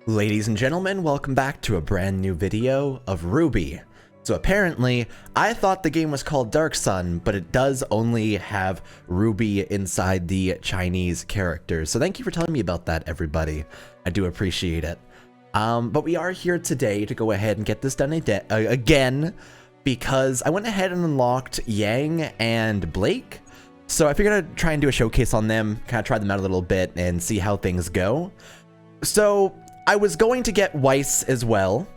Ladies and gentlemen, welcome back to a brand new video of RWBY. So apparently, I thought the game was called Dark Sun, but it does only have RWBY inside the Chinese characters. So thank you for telling me about that, everybody. I do appreciate it. But we are here today to go ahead and get this done again, because I went ahead and unlocked Yang and Blake. So I figured I'd try and do a showcase on them, kind of try them out a little bit and see how things go. So I was going to get Weiss as well,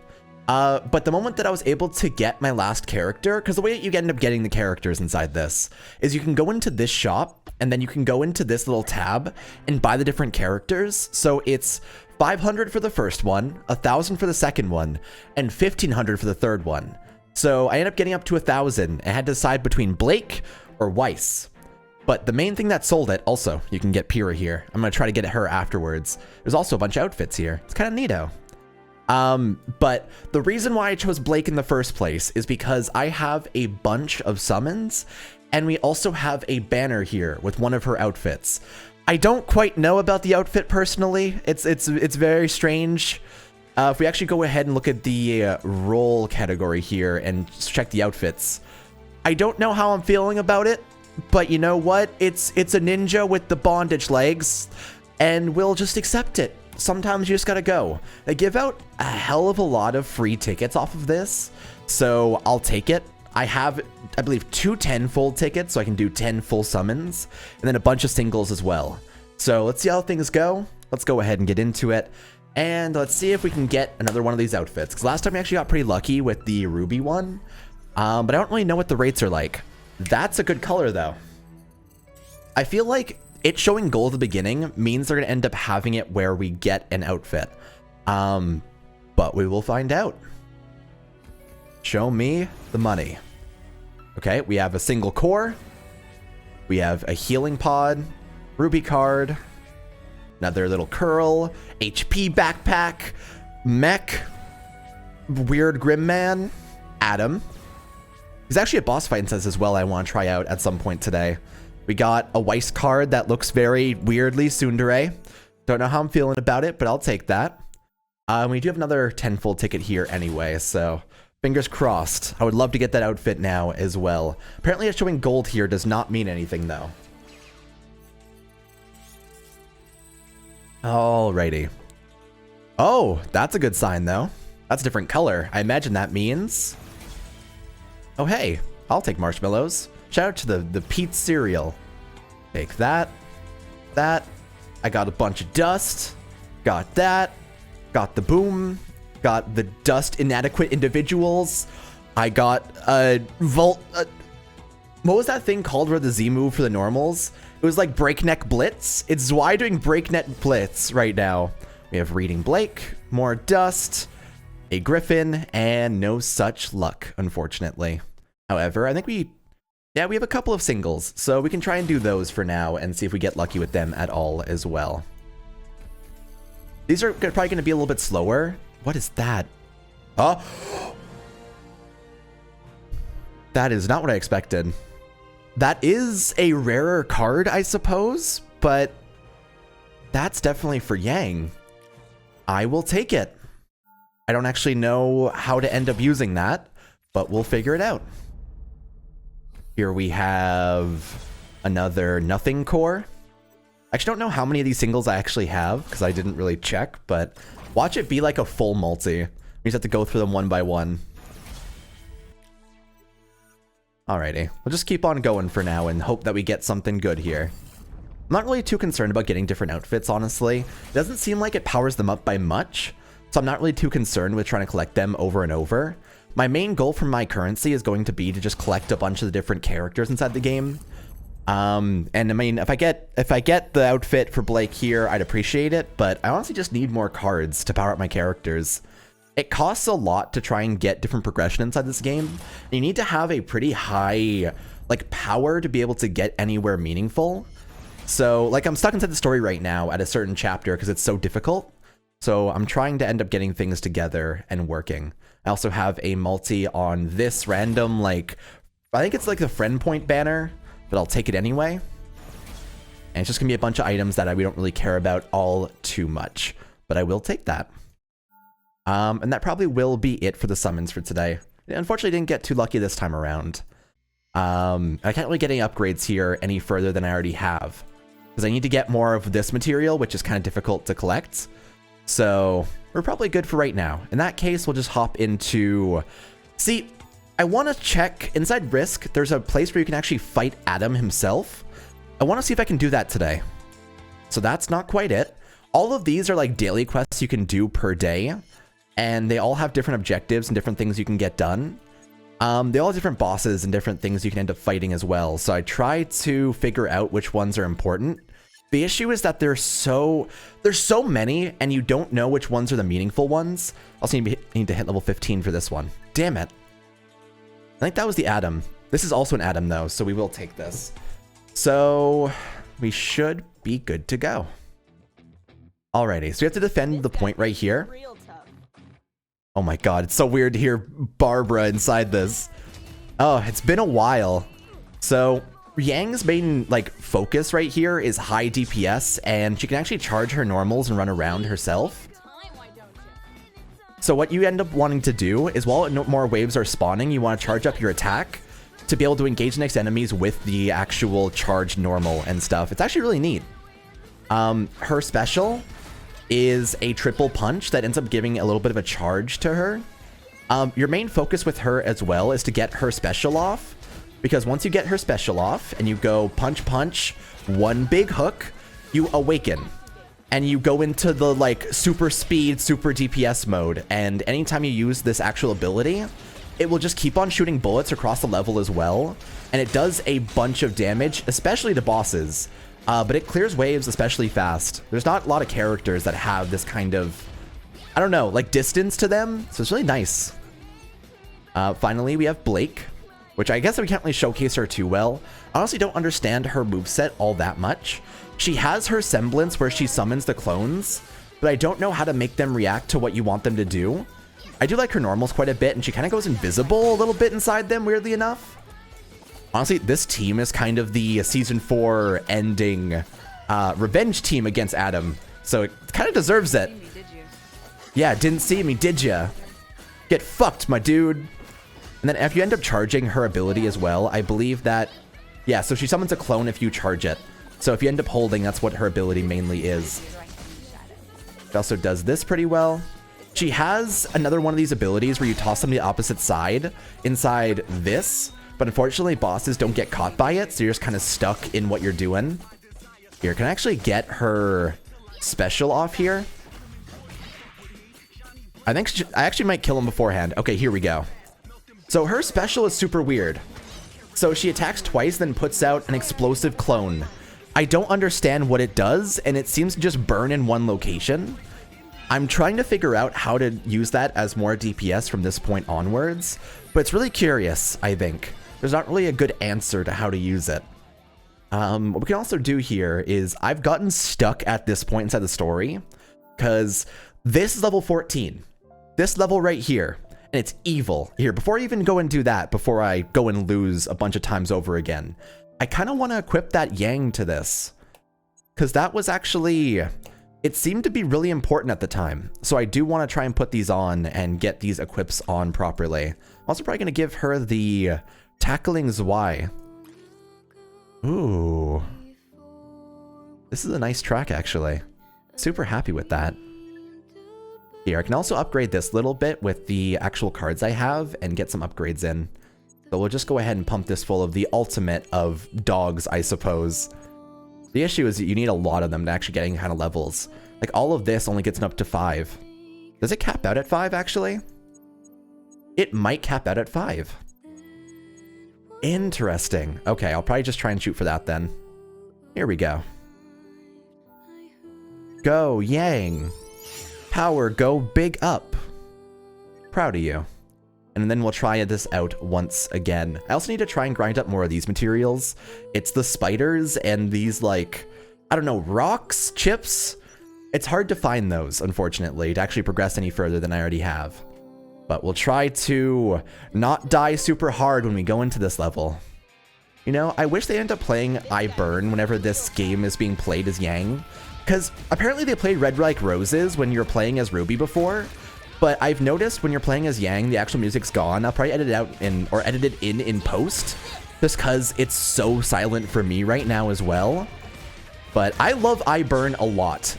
but the moment that I was able to get my last character, because the way that you end up getting the characters inside this is you can go into this shop and then you can go into this little tab and buy the different characters. So it's 500 for the first one, 1,000 for the second one, and 1,500 for the third one. So I ended up getting up to 1,000 and had to decide between Blake or Weiss. But the main thing that sold it, also, you can get Pyrrha here. I'm going to try to get her afterwards. There's also a bunch of outfits here. It's kind of neato. But the reason why I chose Blake in the first place is because I have a bunch of summons, and we also have a banner here with one of her outfits. I don't quite know about the outfit personally. It's very strange. If we actually go ahead and look at the role category here and check the outfits, I don't know how I'm feeling about it. But you know what? It's a ninja with the bondage legs, and we'll just accept it. Sometimes you just gotta go. They give out a hell of a lot of free tickets off of this, so I'll take it. I have, I believe, 2 10-fold tickets, so I can do 10 full summons, and then a bunch of singles as well. So let's see how things go. Let's go ahead and get into it, and let's see if we can get another one of these outfits. Because last time we actually got pretty lucky with the RWBY one, but I don't really know what the rates are like. That's a good color, though. I feel like it showing gold at the beginning means they're going to end up having it where we get an outfit. But we will find out. Show me the money. Okay, we have a single core. We have a healing pod, RWBY card, another little curl, HP backpack, mech, weird GRIMM man, Adam. There's actually a boss fight in this as well I want to try out at some point today. We got a Weiss card that looks very weirdly tsundere. Don't know how I'm feeling about it, but I'll take that. We do have another 10-fold ticket here anyway, so fingers crossed. I would love to get that outfit now as well. Apparently it's showing gold here does not mean anything though. Alrighty. Oh, that's a good sign though. That's a different color. I imagine that means... Oh, hey, I'll take marshmallows. Shout out to the Pete's cereal. Take that. That. I got a bunch of dust. Got that. Got the boom. Got the dust inadequate individuals. I got a what was that thing called where the Z move for the normals? It was like breakneck blitz. It's Zwei doing breakneck blitz right now. We have reading Blake, more dust, a griffin, and no such luck, unfortunately. However, I think we have a couple of singles, so we can try and do those for now and see if we get lucky with them at all as well. These are probably going to be a little bit slower. What is that? Oh! That is not what I expected. That is a rarer card, I suppose, but that's definitely for Yang. I will take it. I don't actually know how to end up using that, but we'll figure it out. Here we have another nothing core. I actually don't know how many of these singles I actually have because I didn't really check, but watch it be like a full multi. We just have to go through them one by one. Alrighty, we'll just keep on going for now and hope that we get something good here. I'm not really too concerned about getting different outfits, honestly. It doesn't seem like it powers them up by much, so I'm not really too concerned with trying to collect them over and over. My main goal for my currency is going to be to just collect a bunch of the different characters inside the game. And I mean, if I get the outfit for Blake here, I'd appreciate it, but I honestly just need more cards to power up my characters. It costs a lot to try and get different progression inside this game. You need to have a pretty high, like, power to be able to get anywhere meaningful. So, like, I'm stuck inside the story right now at a certain chapter because it's so difficult. So I'm trying to end up getting things together and working. I also have a multi on this random, like, I think it's like the friend point banner, but I'll take it anyway. And it's just gonna be a bunch of items that we don't really care about all too much, but I will take that. And that probably will be it for the summons for today. Unfortunately, didn't get too lucky this time around. I can't really get any upgrades here any further than I already have, because I need to get more of this material, which is kind of difficult to collect. So we're probably good for right now. In that case, we'll just hop into... See, I want to check inside Risk. There's a place where you can actually fight Adam himself. I want to see if I can do that today. So that's not quite it. All of these are like daily quests you can do per day, and they all have different objectives and different things you can get done. They all have different bosses and different things you can end up fighting as well. So I try to figure out which ones are important. The issue is that there's so many, and you don't know which ones are the meaningful ones. Also need to hit level 15 for this one. Damn it. I think that was the Adam. This is also an Adam though, so we will take this. So we should be good to go. Alrighty, so we have to defend the point right here. Oh my god, it's so weird to hear Barbara inside this. Oh, it's been a while. So Yang's main like focus right here is high DPS, and she can actually charge her normals and run around herself. So what you end up wanting to do is, while no more waves are spawning, you want to charge up your attack to be able to engage next enemies with the actual charged normal and stuff. It's actually really neat. Her special is a triple punch that ends up giving a little bit of a charge to her. Your main focus with her as well is to get her special off, because once you get her special off and you go punch punch, one big hook, you awaken and you go into the like super speed, super DPS mode, and anytime you use this actual ability, it will just keep on shooting bullets across the level as well, and it does a bunch of damage, especially to bosses. But it clears waves especially fast. There's not a lot of characters that have this kind of, I don't know, like distance to them, so it's really nice. Finally, we have Blake, which I guess we can't really showcase her too well. I honestly don't understand her moveset all that much. She has her semblance where she summons the clones, but I don't know how to make them react to what you want them to do. I do like her normals quite a bit, and she kind of goes invisible a little bit inside them, weirdly enough. Honestly, this team is kind of the Season 4 ending revenge team against Adam, so it kind of deserves it. Yeah, didn't see me, did ya? Get fucked, my dude. And then if you end up charging her ability as well, I believe that... Yeah, so she summons a clone if you charge it. So if you end up holding, that's what her ability mainly is. She also does this pretty well. She has another one of these abilities where you toss them to the opposite side inside this, but unfortunately bosses don't get caught by it, so you're just kind of stuck in what you're doing. Here, can I actually get her special off here? I think I actually might kill him beforehand. Okay, here we go. So her special is super weird. So she attacks twice, then puts out an explosive clone. I don't understand what it does, and it seems to just burn in one location. I'm trying to figure out how to use that as more DPS from this point onwards, but it's really curious, I think. There's not really a good answer to how to use it. What we can also do here is I've gotten stuck at this point inside the story, because this is level 14. This level right here, and it's evil. Here, before I even go and do that, before I go and lose a bunch of times over again, I kind of want to equip that Yang to this, because that was actually, it seemed to be really important at the time. So I do want to try and put these on and get these equips on properly. I'm also probably going to give her the Tackling Zwei. Ooh. This is a nice track, actually. Super happy with that. Here, I can also upgrade this little bit with the actual cards I have and get some upgrades in. So we'll just go ahead and pump this full of the ultimate of dogs, I suppose. The issue is that you need a lot of them to actually get any kind of levels. Like, all of this only gets up to 5. Does it cap out at 5, actually? It might cap out at 5. Interesting. Okay, I'll probably just try and shoot for that then. Here we go. Go, Yang. Power, go big up. Proud of you. And then we'll try this out once again. I also need to try and grind up more of these materials. It's the spiders and these, like, I don't know, rocks, chips. It's hard to find those, unfortunately, to actually progress any further than I already have. But we'll try to not die super hard when we go into this level. You know, I wish they end up playing I Burn whenever this game is being played as Yang, because apparently they played Red Like Roses when you were playing as RWBY before, But I've noticed when you're playing as Yang, the actual music's gone. I'll probably edit it out or edit it in post, just because it's so silent for me right now as well. But I love iBurn a lot.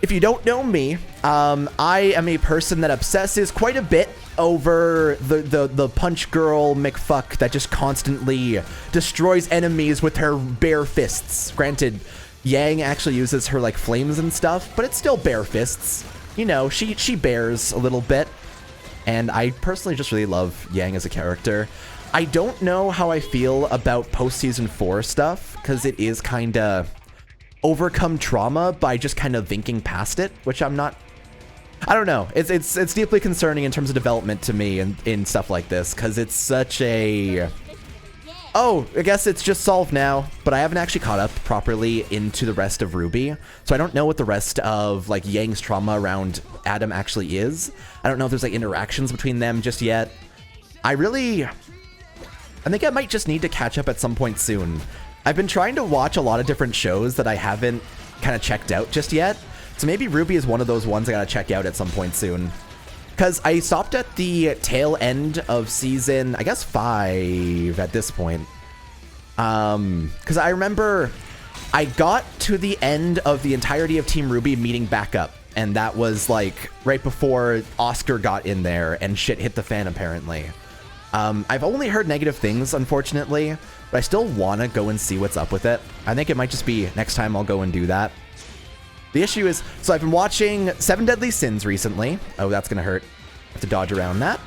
If you don't know me, I am a person that obsesses quite a bit over the punch girl McFuck that just constantly destroys enemies with her bare fists. Granted, Yang actually uses her like flames and stuff, but it's still bare fists. You know, she bears a little bit. And I personally just really love Yang as a character. I don't know how I feel about post-season 4 stuff, because it is kind of overcome trauma by just kind of thinking past it, which I'm not. I don't know. It's deeply concerning in terms of development to me in stuff like this, because it's such a. Oh, I guess it's just solved now, but I haven't actually caught up properly into the rest of RWBY, so I don't know what the rest of like Yang's trauma around Adam actually is. I don't know if there's like interactions between them just yet. I think I might just need to catch up at some point soon. I've been trying to watch a lot of different shows that I haven't kind of checked out just yet, so maybe RWBY is one of those ones I gotta check out at some point soon. Because I stopped at the tail end of season, I guess 5 at this point. Because I remember I got to the end of the entirety of Team RWBY meeting back up. And that was like right before Oscar got in there and shit hit the fan apparently. I've only heard negative things, unfortunately, but I still want to go and see what's up with it. I think it might just be next time I'll go and do that. The issue is, so I've been watching 7 Deadly Sins recently. Oh, that's going to hurt. I have to dodge around that.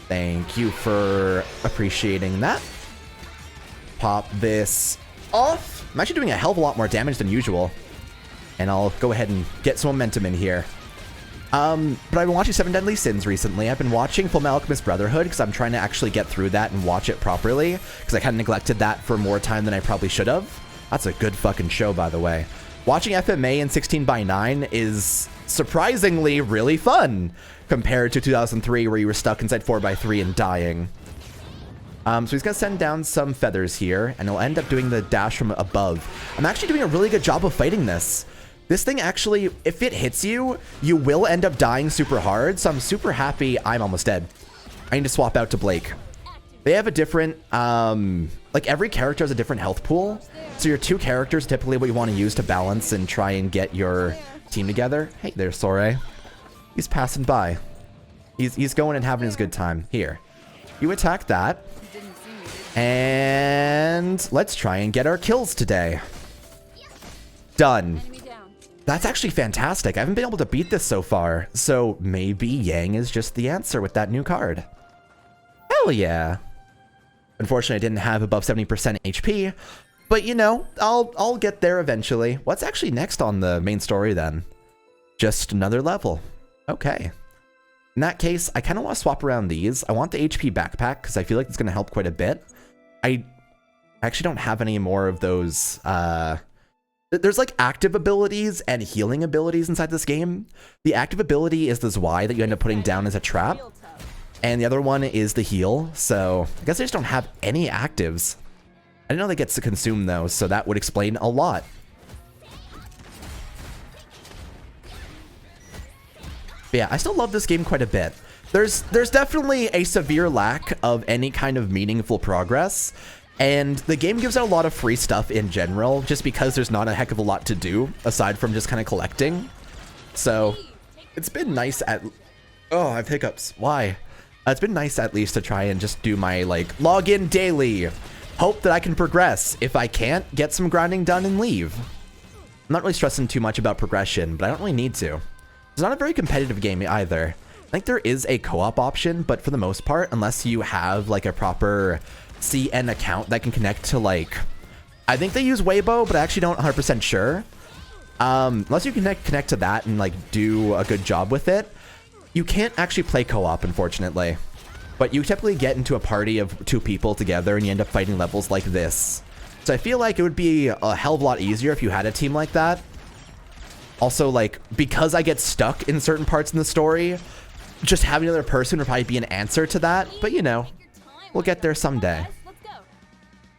Thank you for appreciating that. Pop this off. I'm actually doing a hell of a lot more damage than usual. And I'll go ahead and get some momentum in here. But I've been watching 7 Deadly Sins recently. I've been watching Fullmetal Alchemist Brotherhood because I'm trying to actually get through that and watch it properly. Because I kind of neglected that for more time than I probably should have. That's a good fucking show, by the way. Watching FMA in 16:9 is surprisingly really fun compared to 2003 where you were stuck inside 4x3 and dying. So he's going to send down some feathers here, and he'll end up doing the dash from above. I'm actually doing a really good job of fighting this. This thing actually, if it hits you, you will end up dying super hard, so I'm super happy. I'm almost dead. I need to swap out to Blake. They have a different, like every character has a different health pool. So your 2 characters typically what you want to use to balance and try and get your team together. Hey there, Sore. He's passing by. He's going and having his good time. Here. You attack that. And let's try and get our kills today. Done. That's actually fantastic. I haven't been able to beat this so far. So maybe Yang is just the answer with that new card. Hell yeah. Unfortunately, I didn't have above 70% HP. But, you know, I'll get there eventually. What's actually next on the main story, then? Just another level. Okay. In that case, I kind of want to swap around these. I want the HP backpack, because I feel like it's going to help quite a bit. I actually don't have any more of those. There's, like, active abilities and healing abilities inside this game. The active ability is the Zwei that you end up putting down as a trap. And the other one is the heal. So, I guess I just don't have any actives. I didn't know they get to consume though, so that would explain a lot. But yeah, I still love this game quite a bit. There's definitely a severe lack of any kind of meaningful progress, and the game gives out a lot of free stuff in general, just because there's not a heck of a lot to do, aside from just kind of collecting. So, it's been nice Oh, I have hiccups. Why? It's been nice at least to try and just do my, like, login daily. Hope that I can progress. If I can't, get some grinding done and leave. I'm not really stressing too much about progression, but I don't really need to. It's not a very competitive game either. I think there is a co-op option, but for the most part, unless you have like a proper CN account that can connect to like, I think they use Weibo, but I actually don't 100% sure. Unless you connect to that and like do a good job with it, you can't actually play co-op, unfortunately. But you typically get into a party of 2 people together and you end up fighting levels like this. So I feel like it would be a hell of a lot easier if you had a team like that. Also, like, because I get stuck in certain parts in the story, just having another person would probably be an answer to that. But, you know, we'll get there someday.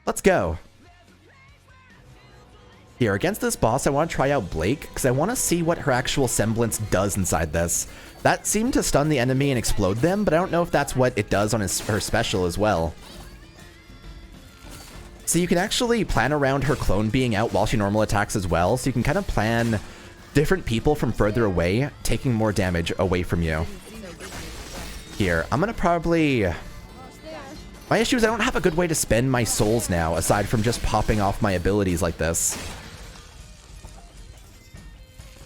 Let's go. Here, against this boss, I want to try out Blake, because I want to see what her actual semblance does inside this. That seemed to stun the enemy and explode them, but I don't know if that's what it does on her special as well. So you can actually plan around her clone being out while she normal attacks as well, so you can kind of plan different people from further away, taking more damage away from you. Here, I'm going to probably... My issue is I don't have a good way to spend my souls now, aside from just popping off my abilities like this.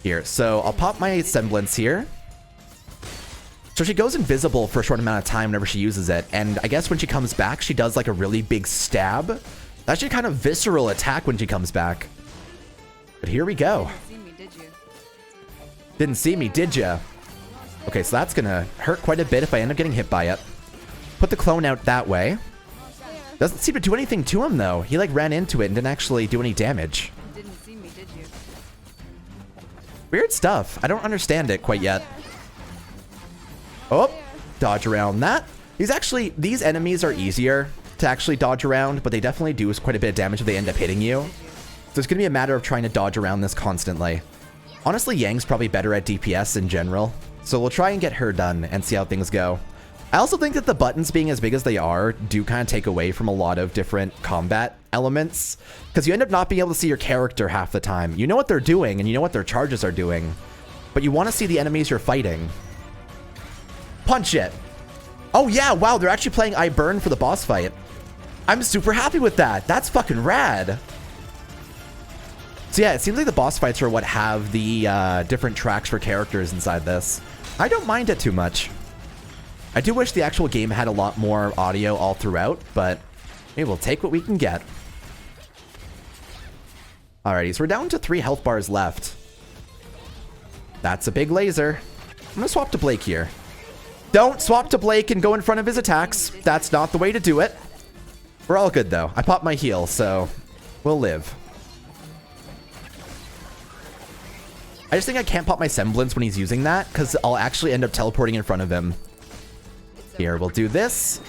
Here, so I'll pop my semblance here. So she goes invisible for a short amount of time whenever she uses it, and I guess when she comes back, she does like a really big stab. That's actually kind of visceral attack when she comes back. But here we go. Didn't see me, did ya? Okay, so that's gonna hurt quite a bit if I end up getting hit by it. Put the clone out that way. Doesn't seem to do anything to him, though. He, like, ran into it and didn't actually do any damage. Didn't see me, did you? Weird stuff. I don't understand it quite yet. Oh, dodge around that. These enemies are easier to actually dodge around, but they definitely do quite a bit of damage if they end up hitting you. So it's going to be a matter of trying to dodge around this constantly. Honestly, Yang's probably better at DPS in general, so we'll try and get her done and see how things go. I also think that the buttons being as big as they are do kind of take away from a lot of different combat elements, because you end up not being able to see your character half the time. You know what they're doing, and you know what their charges are doing, but you want to see the enemies you're fighting. Punch it. Oh yeah, wow, they're actually playing I Burn for the boss fight. I'm super happy with that. That's fucking rad. So yeah, it seems like the boss fights are what have the different tracks for characters inside this. I don't mind it too much. I do wish the actual game had a lot more audio all throughout, but maybe we'll take what we can get. Alrighty, so we're down to 3 health bars left. That's a big laser. I'm gonna swap to Blake here. Don't swap to Blake and go in front of his attacks. That's not the way to do it. We're all good, though. I popped my heal, so we'll live. I just think I can't pop my semblance when he's using that, because I'll actually end up teleporting in front of him. Here, we'll do this.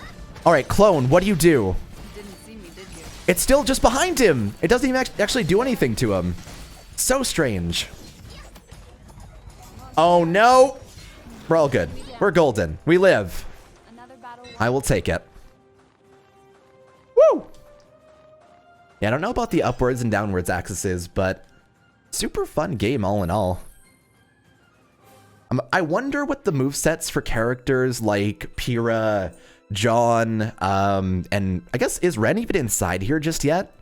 All right, clone, what do you do? Didn't see me, did you? It's still just behind him. It doesn't even actually do anything to him. So strange. Oh, no. We're all good. We're golden. We live. I will take it. Woo! Yeah, I don't know about the upwards and downwards axes, but super fun game all in all. I wonder what the movesets for characters like Pyrrha, John, and I guess, is Ren even inside here just yet?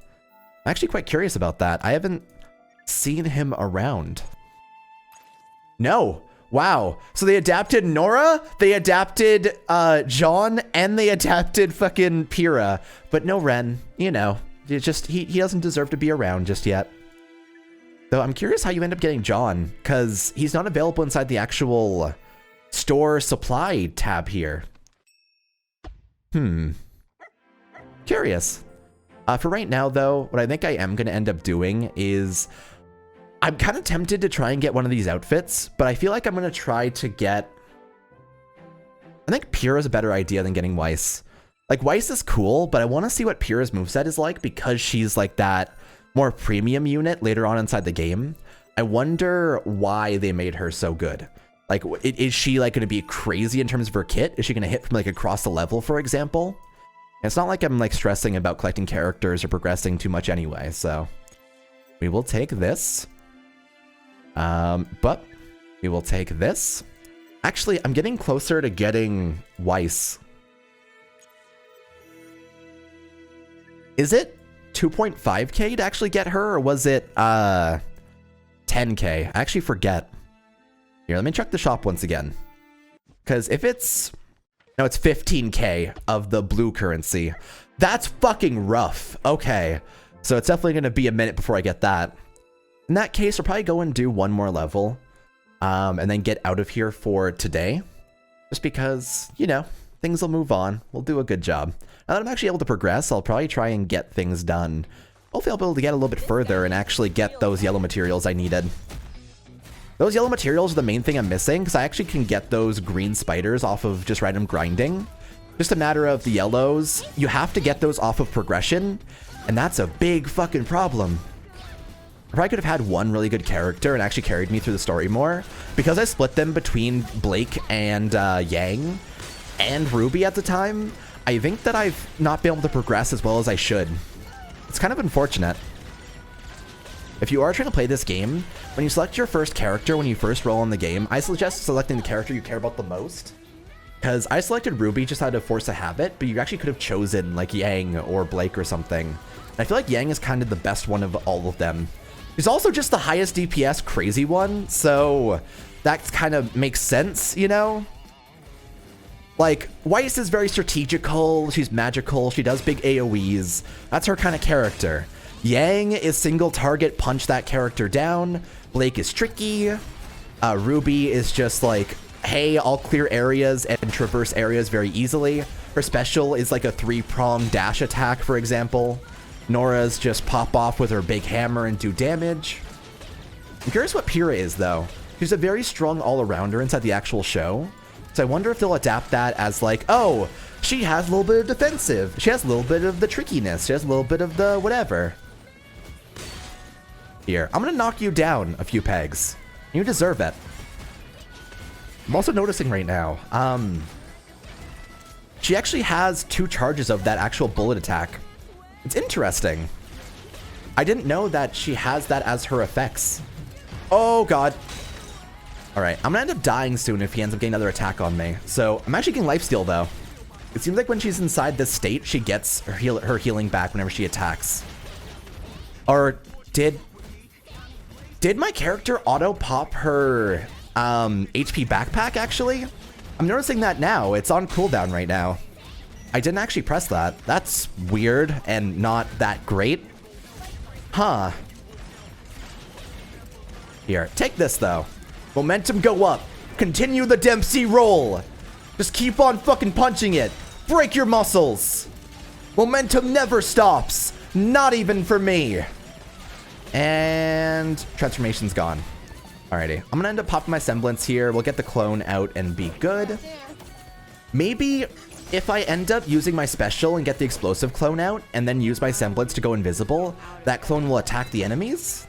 I'm actually quite curious about that. I haven't seen him around. No. Wow. So they adapted Nora, they adapted John, and they adapted fucking Pyrrha. But no Ren, you know. It's just, he doesn't deserve to be around just yet. Though I'm curious how you end up getting John, because he's not available inside the actual store supply tab here. Curious. For right now, though, what I think I am going to end up doing is I'm kind of tempted to try and get one of these outfits, but I feel like I'm going to try to get... I think Pyrrha's a better idea than getting Weiss. Like, Weiss is cool, but I want to see what Pyrrha's moveset is like, because she's like that more premium unit later on inside the game. I wonder why they made her so good. Like, is she like going to be crazy in terms of her kit? Is she going to hit from like across the level, for example? And it's not like I'm like stressing about collecting characters or progressing too much anyway, so we will take this. But we will take this. Actually, I'm getting closer to getting Weiss. Is it 2.5k to actually get her, or was it 10k? I actually forget. Here, let me check the shop once again. Because if it's... No, it's 15k of the blue currency. That's fucking rough. Okay. So it's definitely going to be a minute before I get that. In that case, I'll probably go and do one more level. And then get out of here for today. Just because, you know, things will move on. We'll do a good job. Now that I'm actually able to progress, I'll probably try and get things done. Hopefully I'll be able to get a little bit further and actually get those yellow materials I needed. Those yellow materials are the main thing I'm missing, because I actually can get those green spiders off of just random grinding. Just a matter of the yellows. You have to get those off of progression, and that's a big fucking problem. I probably could have had one really good character and actually carried me through the story more. Because I split them between Blake and Yang and RWBY at the time, I think that I've not been able to progress as well as I should. It's kind of unfortunate. If you are trying to play this game, when you select your first character when you first roll in the game, I suggest selecting the character you care about the most. Because I selected RWBY just out of force of habit, but you actually could have chosen like Yang or Blake or something. And I feel like Yang is kind of the best one of all of them. He's also just the highest DPS crazy one, so that kind of makes sense, you know? Like, Weiss is very strategical, she's magical, she does big AoEs. That's her kind of character. Yang is single target, punch that character down. Blake is tricky. RWBY is just like, hey, I'll clear areas and traverse areas very easily. Her special is like a 3-pronged dash attack, for example. Nora's just pop off with her big hammer and do damage. I'm curious what Pyrrha is, though. She's a very strong all-arounder inside the actual show. So I wonder if they'll adapt that as like, oh, she has a little bit of defensive. She has a little bit of the trickiness. She has a little bit of the whatever. Here, I'm gonna knock you down a few pegs. You deserve it. I'm also noticing right now, she actually has 2 charges of that actual bullet attack. It's interesting. I didn't know that she has that as her effects. Oh, God. All right, I'm gonna end up dying soon if he ends up getting another attack on me. So I'm actually getting lifesteal, though. It seems like when she's inside this state, she gets her healing back whenever she attacks. Or did my character auto-pop her HP backpack, actually? I'm noticing that now. It's on cooldown right now. I didn't actually press that. That's weird and not that great. Huh. Here, take this, though. Momentum go up. Continue the Dempsey roll. Just keep on fucking punching it. Break your muscles. Momentum never stops. Not even for me. And transformation's gone. Alrighty, I'm gonna end up popping my semblance here. We'll get the clone out and be good. Maybe if I end up using my special and get the explosive clone out and then use my semblance to go invisible, that clone will attack the enemies?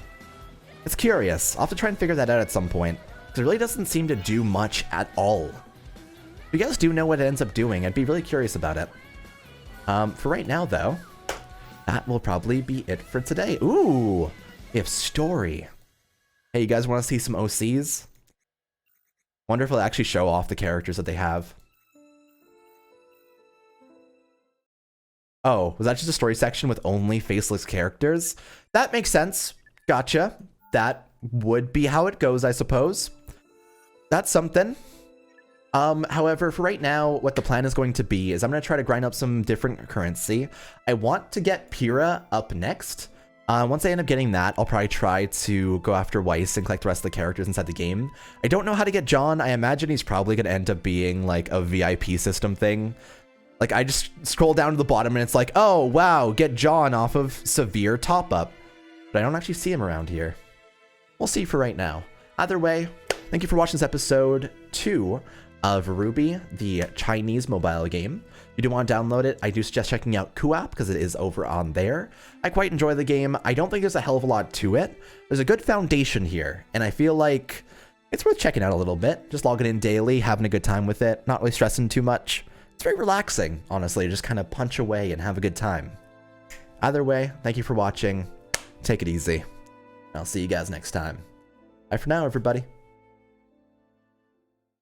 It's curious. I'll have to try and figure that out at some point. Because it really doesn't seem to do much at all. If you guys do know what it ends up doing, I'd be really curious about it. For right now, though, that will probably be it for today. Ooh, we have story. Hey, you guys want to see some OCs? Wonder if it'll actually show off the characters that they have. Oh, was that just a story section with only faceless characters? That makes sense. Gotcha. That would be how it goes, I suppose. That's something. However, for right now, what the plan is going to be is I'm going to try to grind up some different currency. I want to get Pyrrha up next. Once I end up getting that, I'll probably try to go after Weiss and collect the rest of the characters inside the game. I don't know how to get John. I imagine he's probably going to end up being like a VIP system thing. Like, I just scroll down to the bottom and it's like, oh, wow, get John off of severe top-up. But I don't actually see him around here. We'll see for right now. Either way, thank you for watching this episode 2 of RWBY, the Chinese mobile game. If you do want to download it, I do suggest checking out QApp because it is over on there. I quite enjoy the game. I don't think there's a hell of a lot to it. There's a good foundation here, and I feel like it's worth checking out a little bit. Just logging in daily, having a good time with it, not really stressing too much. It's very relaxing, honestly, just kind of punch away and have a good time. Either way, thank you for watching. Take it easy. I'll see you guys next time. Bye for now, everybody.